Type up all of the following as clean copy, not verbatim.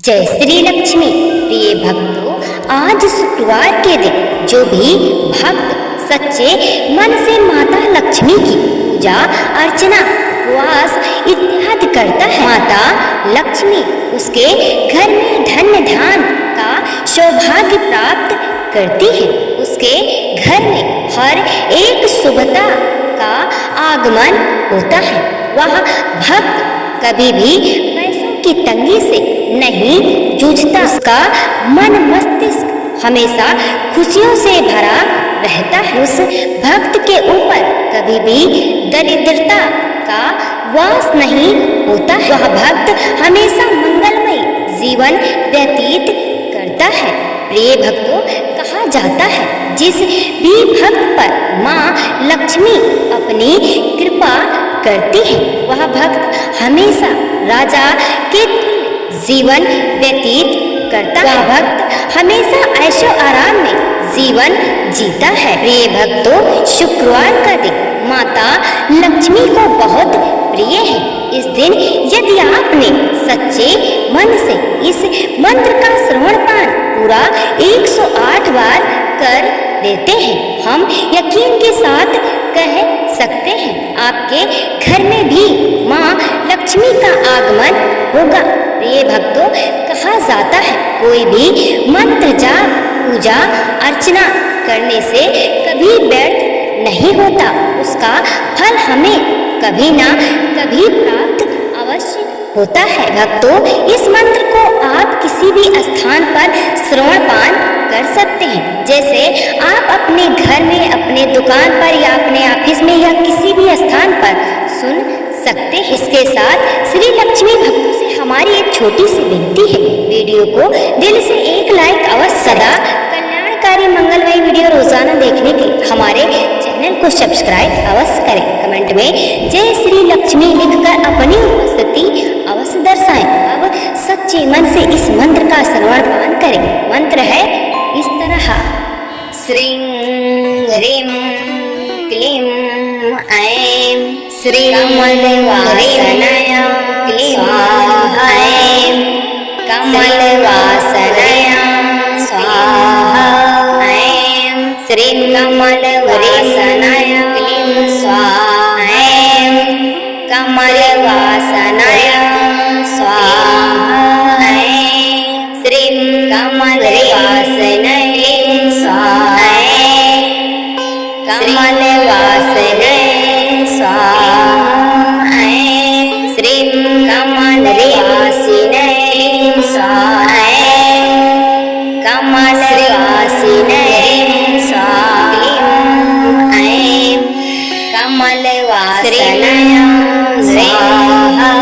जय श्री लक्ष्मी। प्रिय भक्तों, आज शुक्रवार के दिन जो भी भक्त सच्चे मन से माता लक्ष्मी की पूजा अर्चना उपवास इत्यादि करता है, माता लक्ष्मी उसके घर में धन धान का सौभाग्य प्राप्त करती है। उसके घर में हर एक शुभता का आगमन होता है। वह भक्त कभी भी पैसों की तंगी से नहीं जूझता। उसका मन मस्तिष्क हमेशा खुशियों से भरा रहता है। उस भक्त के ऊपर कभी भी दरिद्रता का वास नहीं होता है। वह भक्त हमेशा मंगलमय जीवन व्यतीत करता है। प्रिय भक्तों, कहा जाता है जिस भी भक्त पर माँ लक्ष्मी अपनी कृपा करती है, वह भक्त हमेशा राजा के जीवन व्यतीत करता है। वह भक्त हमेशा ऐशो आराम में जीवन जीता है। प्रिय भक्तों, शुक्रवार का दिन माता लक्ष्मी को बहुत प्रिय है। इस दिन यदि आपने सच्चे मन से इस मंत्र का श्रवण पान पूरा 108 बार कर देते हैं, हम यकीन के साथ कह सकते हैं आपके घर में भी माँ लक्ष्मी का आगमन होगा। प्रिय भक्तों, कहा जाता है कोई भी मंत्र जाप पूजा अर्चना करने से कभी व्यर्थ नहीं होता। उसका फल हमें कभी ना कभी प्राप्त अवश्य होता है। भक्तों, इस मंत्र को आप किसी भी स्थान पर श्रवण पान कर सकते हैं। जैसे आप अपने घर में, अपने दुकान पर या अपने ऑफिस में या किसी भी स्थान पर सुन सकते हैं। इसके साथ श्री लक्ष्मी भक्तों से हमारी एक छोटी सी विनती है, वीडियो को दिल से एक लाइक अवश्य। सदा कल्याणकारी मंगलमय वीडियो रोजाना देखने के लिए हमारे चैनल को सब्सक्राइब अवश्य करें। कमेंट में जय श्री लक्ष्मी लिखकर अपनी उपस्थिति अवश्य दर्शाएं। अब सच्चे मन से इस मंत्र का श्रवण पान करें। मंत्र है इस तरह, श्रीं ह्रीं क्लीं ऐं श्री कमलवासनाय स्वाहा, ऐं कमलवासनाय स्वाहा, ऐं श्रीं कमलवासनाय स्वाहा, ऐं कमलवासनाय स्वाहा, ऐं श्रीं कमलवासनाय स्वाहा, कमलवासनाय स्वाहा, ऐं श्रीं कमलवासिने स्वाहा, कमलवासिने स्वाहा, ऐं कमलवासनाय स्वाहा,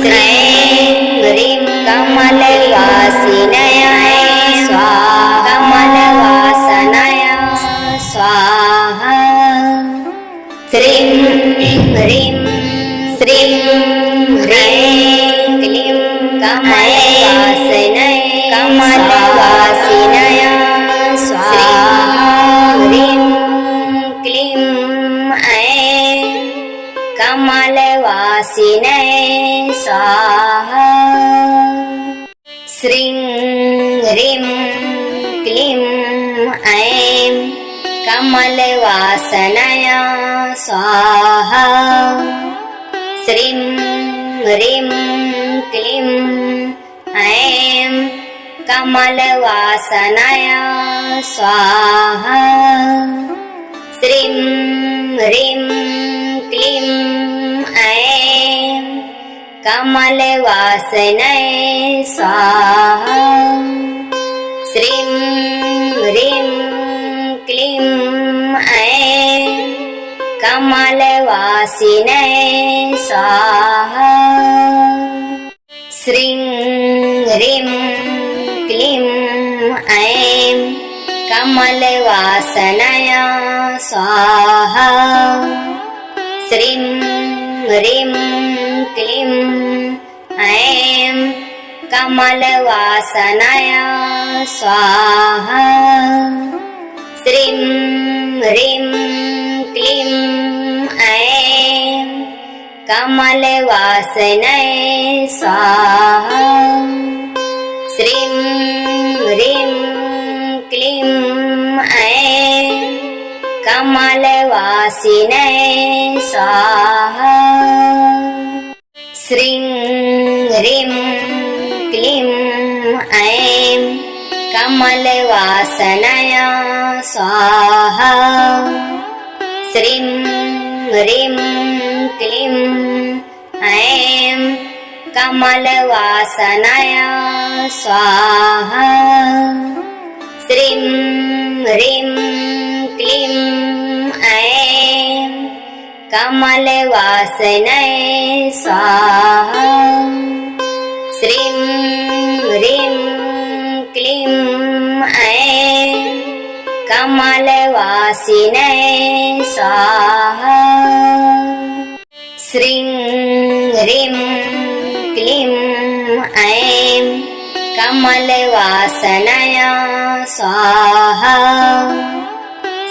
श्रीं ह्रीं कमलवासिने स्वाहा, कमलवासनाय स्वाहा, श्रीं ह्रीं श्रीं ह्रीं क्लीं कमलवासिने कमलवासिनाय स्वाहा, ह्रीं क्लीं ऐं कमलवासिने स्वाहा, श्रीं ह्रीं क्लीं ऐं कमलवासनाय स्वाहा, श्रीं ह्रीं क्लीं ऐं कमलवासनाय स्वाहा, श्रीं ह्रीं क्लीं ऐं कमलवासनाय स्वाहा, श्रीं ह्रीं क्लीं ऐं कमलवासिने स्वाहा, श्रीं ह्रीं क्लीं ऐं कमलवासनाय स्वाहा, श्रीं ह्रीं क्लीं ऐं कमलवासनाय स्वाहा, श्रीं ह्रीं क्लीं ऐं कमलवासनाय स्वाहा। स्वाहा। श्रीं ह्रीं क्लीं ऐं कमलवासनाय स्वाहा। श्रीं ह्रीं क्लीं ऐं कमलवासनाय स्वाहा। श्रीं ह्रीं क्लीं ऐं कमलवासनाय स्वाहा। श्रीं ह्रीं क्लीं ऐं कमलवासिनाय स्वाहा। श्रीं ह्रीं क्लीं ऐं कमलवासनाय स्वाहा।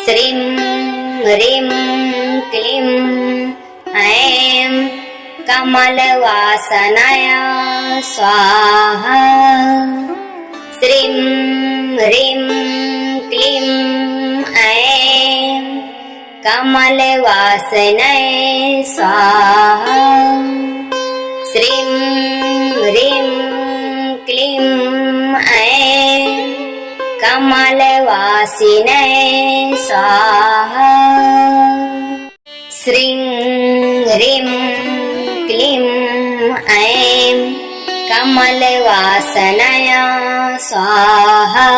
श्रीं ह्रीं क्लीं ऐं कमलवासनाय स्वाहा। श्रीं ह्रीं क्लीं ऐं कमलवासनाय स्वाहा। श्रीं ह्रीं क्लीं ऐं कमलवासिनाय स्वाहा। श्रीं ह्रीं क्लीं ऐं कमलवासनाय स्वाहा।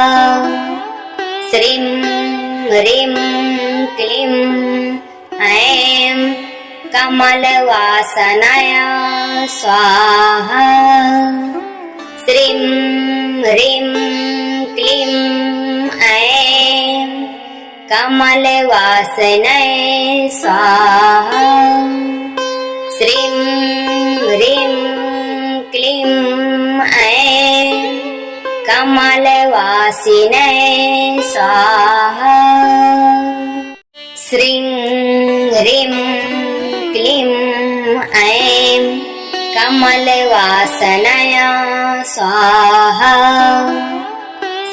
श्रीं ह्रीं क्लीं ऐं कमलवासनाय स्वाहा। श्रीं ह्रीं क्लीं ऐं कमलवासनाय स्वाहा। श्रीं ह्रीं क्लीं ऐं कमलवासिनाय स्वाहा। श्रीं ह्रीं क्लीं ऐं कमलवासनाय स्वाहा।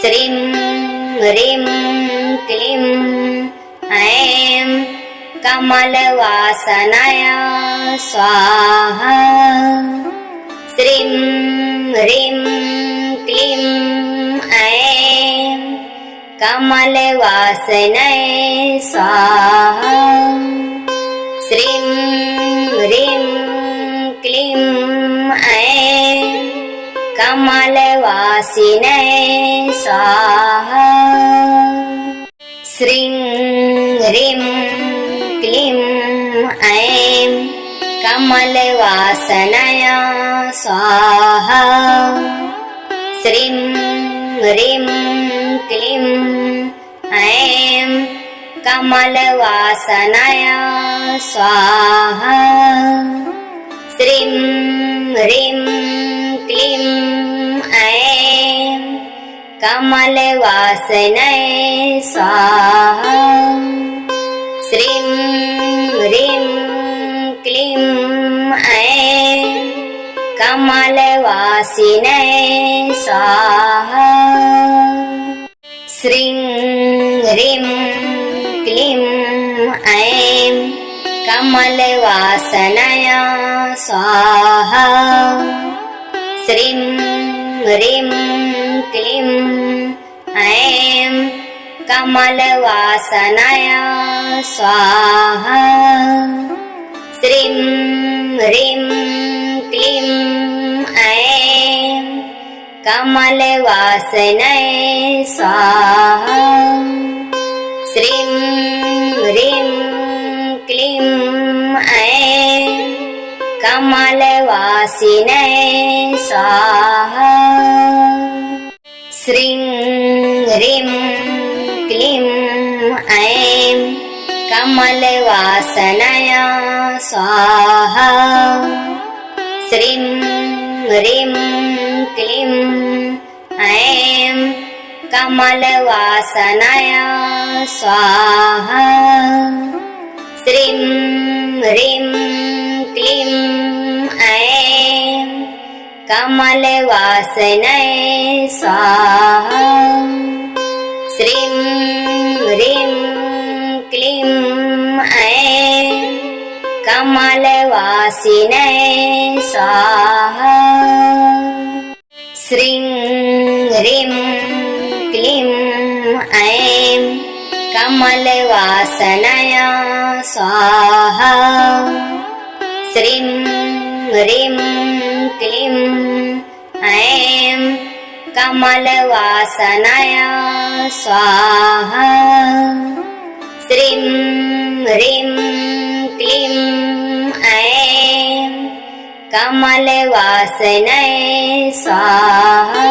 श्रीं ह्रीं क्लीं ऐं कमलवासनाय स्वाहा। श्रीं ह्रीं क्लीं ऐं कमलवासनाय स्वाहा। श्रीं ह्रीं क्लीं ऐं कमलवासिनाय स्वाहा। श्रीं ह्रीं क्लीं ऐं कमलवासनाय स्वाहा। श्रीं ह्रीं क्लीं ऐं कमलवासनाय स्वाहा। श्रीं ह्रीं क्लीं ऐं कमलवासनाय स्वाहा। श्रीं ह्रीं क्लीं ऐं कमलवासिनाय स्वाहा। श्रीं ह्रीं क्लीं ऐं कमलवासनाय स्वाहा। श्रीं ह्रीं क्लीं ऐं कमलवासनाय स्वाहा। श्रीं ह्रीं क्लीं ऐं कमलवासनाय स्वाहा। श्रीं ह्रीं क्लीं ऐं कमलवासिनाय स्वाहा। श्रीं ह्रीं क्लीं ऐं कमलवासनाय स्वाहा। श्रीं ह्रीं क्लीं ऐं कमलवासनाय स्वाहा। श्रीं ह्रीं क्लीं ऐं कमलवासनाय स्वाहा। श्रीं ह्रीं क्लीं ऐं कमलवासिने स्वाहा। श्रीं ह्रीं क्लीं ऐं कमलवासनाय स्वाहा। श्रीं ह्रीं क्लीं ऐं कमलवासनाय स्वाहा। श्रीं ह्रीं क्लीं ऐं कमलवासनाय स्वाहा।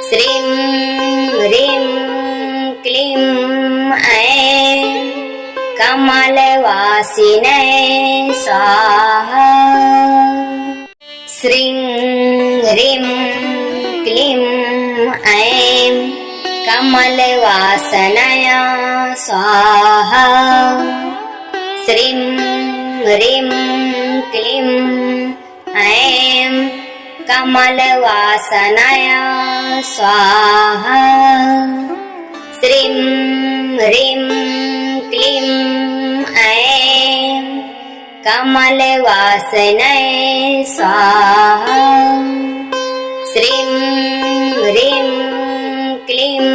श्रीं ह्रीं क्लीं ऐं कमलवासिने स्वाहा। श्रीं ह्रीं क्लीं ऐं कमलवासनाय स्वाहा। श्रीं ह्रीं क्लीं ऐं कमलवासनाय स्वाहा। श्रीं ह्रीं क्लीं ऐं कमलवासनाय स्वाहा। श्रीं ह्रीं क्लीं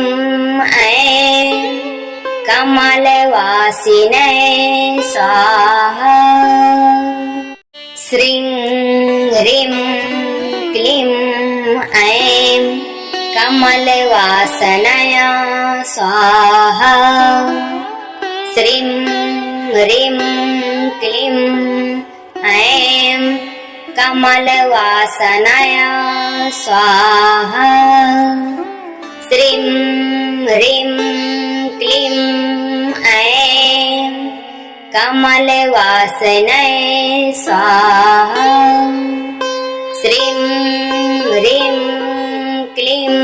ऐं कमलवासिने स्वाहा। श्रीं ह्रीं क्लीं ऐं कमलवासनाय स्वाहा। श्रीं ह्रीं क्लीं ऐं कमलवासनाय स्वाहा। श्रीं ह्रीं क्लीं ऐं कमलवासनाय स्वाहा। श्रीं ह्रीं क्लीं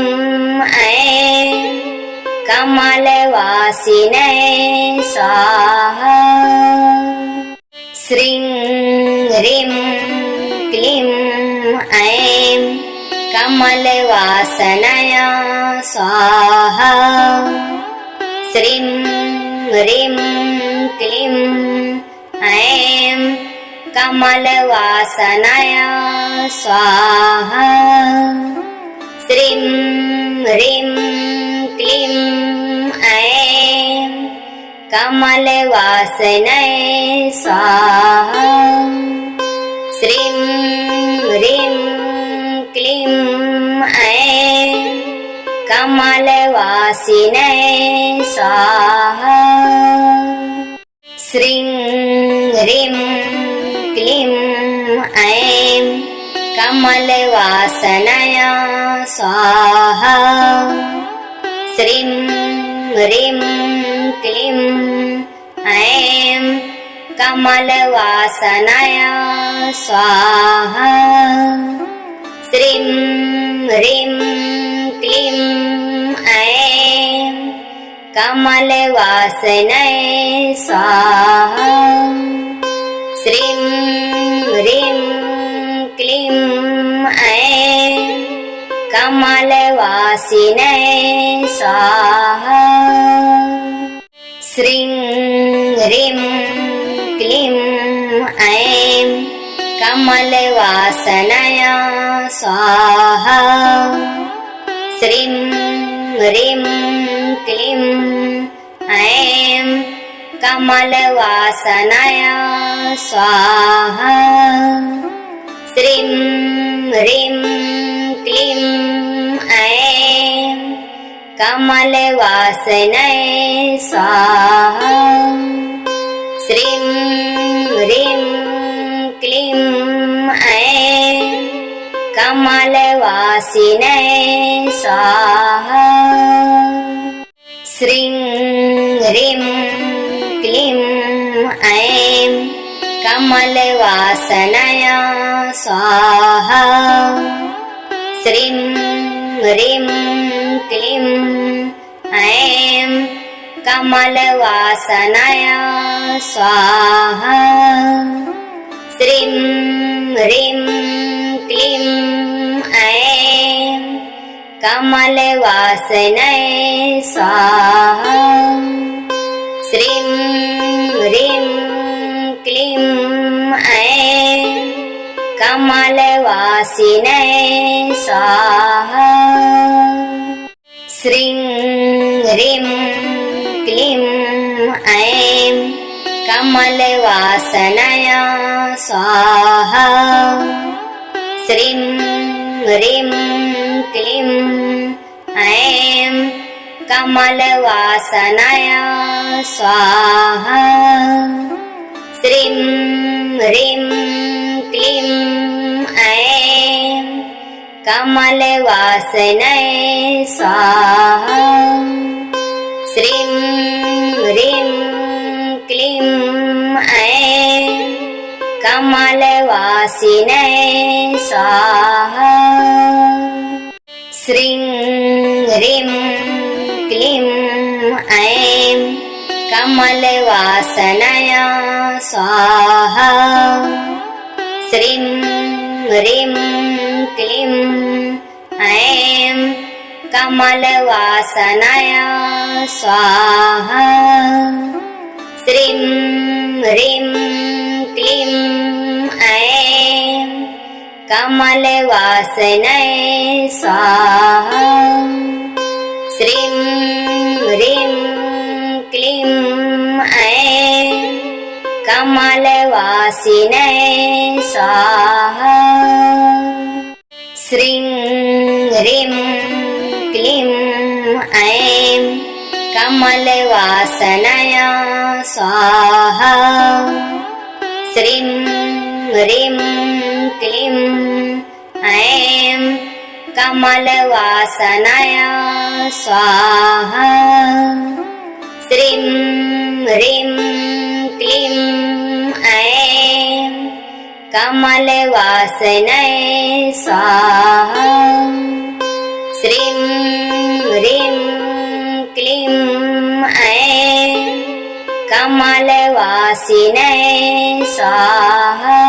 ऐं कमलवासिने स्वाहा। श्रीं ह्रीं क्लीं ऐं कमलवासनाय स्वाहा। श्रीं ह्रीं क्लीं ऐं कमलवासनाय स्वाहा। श्रीं ह्रीं क्लीं ऐं कमलवासनाय स्वाहा। श्रीं ह्रीं क्लीं ऐं कमलवासिने स्वाहा। श्रीं ह्रीं क्लीं ऐं कमलवासनाय स्वाहा। श्रीं ह्रीं क्लीं ऐं कमलवासनाय स्वाहा। श्रीं ह्रीं क्लीं ऐं कमलवासनाय स्वाहा। श्रीं ह्रीं क्लीं ऐं कमलवासिने स्वाहा। श्रीं ह्रीं क्लीं ऐं कमलवासनाय स्वाहा। श्रीं ह्रीं क्लीं ऐं कमलवासनाय स्वाहा। श्रीं ह्रीं क्लीं ऐं कमलवासनाय स्वाहा। श्रीं ह्रीं क्लीं ऐं कमलवासिने स्वाहा। श्रीं ह्रीं क्लीं ऐं कमलवासनाय स्वाहा। श्रीं ह्रीं क्लीं ऐं कमलवासनाय स्वाहा। श्रीं ह्रीं क्लीं ऐं कमलवासनाय स्वाहा। श्रीं ह्रीं क्लीं कमलवासिने स्वाहा। श्रीं ह्रीं क्लीं ऐं कमलवासनाय स्वाहा। श्रीं ह्रीं क्लीं ऐं कमलवासनाय स्वाहा। श्रीं ह्रीं क्लीं ऐं कमलवासनाय स्वाहा। श्रीं ह्रीं क्लीं ऐं कमलवासिने स्वाहा। श्रीं ह्रीं क्लीं ऐं कमलवासनाय स्वाहा। श्रीं ह्रीं क्लीं ऐं कमलवासनाय स्वाहा। श्रीं ह्रीं क्लीं ऐं कमलवासनाय स्वाहा। श्रीं ह्रीं क्लीं ऐं कमलवासिने स्वाहा। श्रीं ह्रीं क्लीं ऐं कमलवासनाय स्वाहा। श्रीं ह्रीं क्लीं ऐं कमलवासनाय स्वाहा। श्रीं ह्रीं क्लीं ऐं कमलवासनाय स्वाहा। श्रीं ह्रीं क्लीं ऐं कमलवासिने स्वाहा।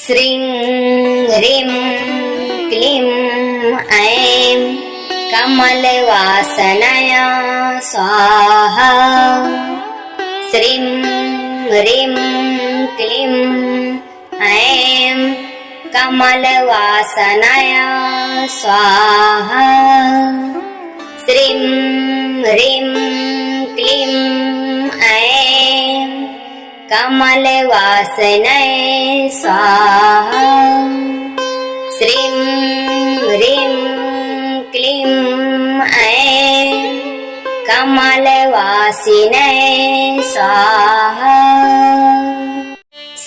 श्रीं ह्रीं क्लीं ऐं कमलवासनाय स्वाहा। श्रीं ह्रीं क्लीं ऐं कमलवासनाय स्वाहा। श्रीं ह्रीं क्लीं ऐं कमलवासनाय स्वाहा। श्रीं ह्रीं क्लीं ऐं कमलवासिने स्वाहा।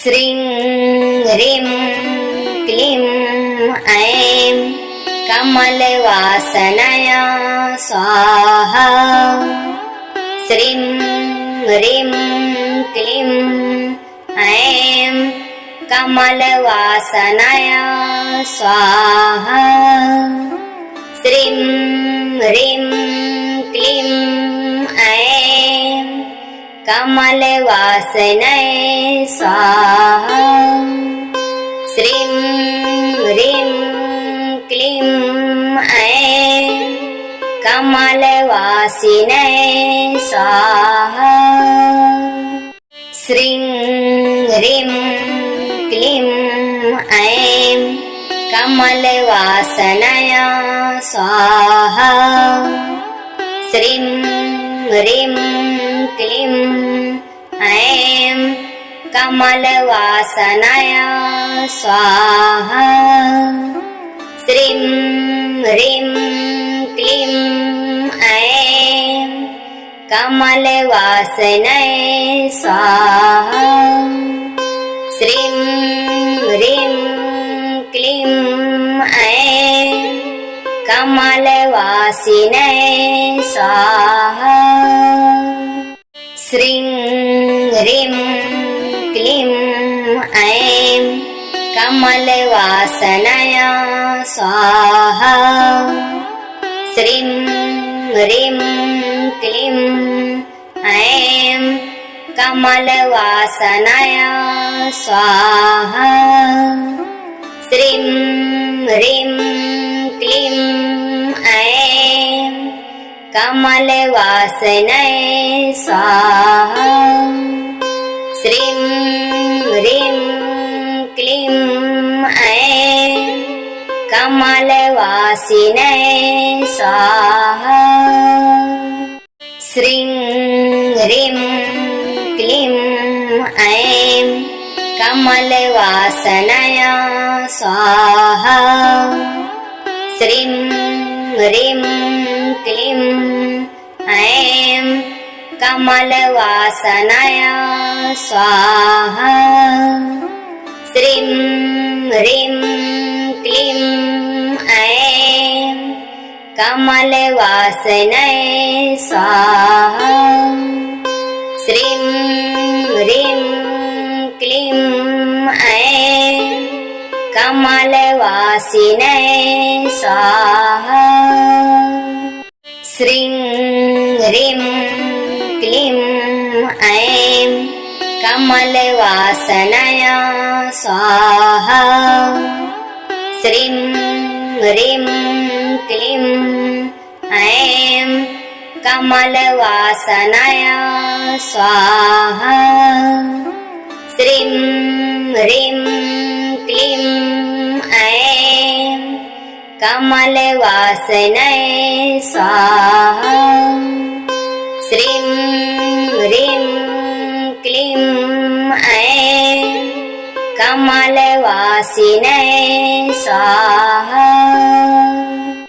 श्रीं ह्रीं क्लीं ऐं कमलवासनाय स्वाहा। श्रीं ह्रीं क्लीं ऐं कमलवासनाय स्वाहा। श्रीं ह्रीं क्लीं ऐं कमलवासनाय स्वाहा। श्रीं ह्रीं क्लीं ऐं कमलवासिने स्वाहा। श्रीं ह्रीं क्लीं ऐं कमलवासनाय स्वाहा। श्रीं ह्रीं क्लीं ऐं कमलवासनाय स्वाहा। श्रीं ह्रीं क्लीं ऐं कमलवासनाय स्वाहा। श्रीं ह्रीं क्लीं ऐं कमलवासिने स्वाहा। श्रीं ह्रीं क्लीं ऐं कमलवासनाय स्वाहा। श्रीं ह्रीं क्लीं ऐं कमलवासनाय स्वाहा। श्रीं ह्रीं क्लीं ऐं कमलवासनाय स्वाहा। श्रीं ह्रीं क्लीं कमलवासिने स्वाहा। श्रीं ह्रीं क्लीं ऐं कमलवासनाय स्वाहा। श्रीं ह्रीं क्लीं ऐं कमलवासनाय स्वाहा। श्रीं ह्रीं क्लीं ऐं कमलवासनाय स्वाहा। श्रीं ह्रीं क्लीं ऐं कमलवासिने स्वाहा। श्रीं ह्रीं क्लीं ऐं कमलवासनाय स्वाहा। श्रीं ह्रीं क्लीं ऐं कमलवासनाय स्वाहा। श्रीं ह्रीं क्लीं ऐं कमलवासनाय स्वाहा। श्रीं ह्रीं क्लीं ऐं कमलवासिने स्वाहा।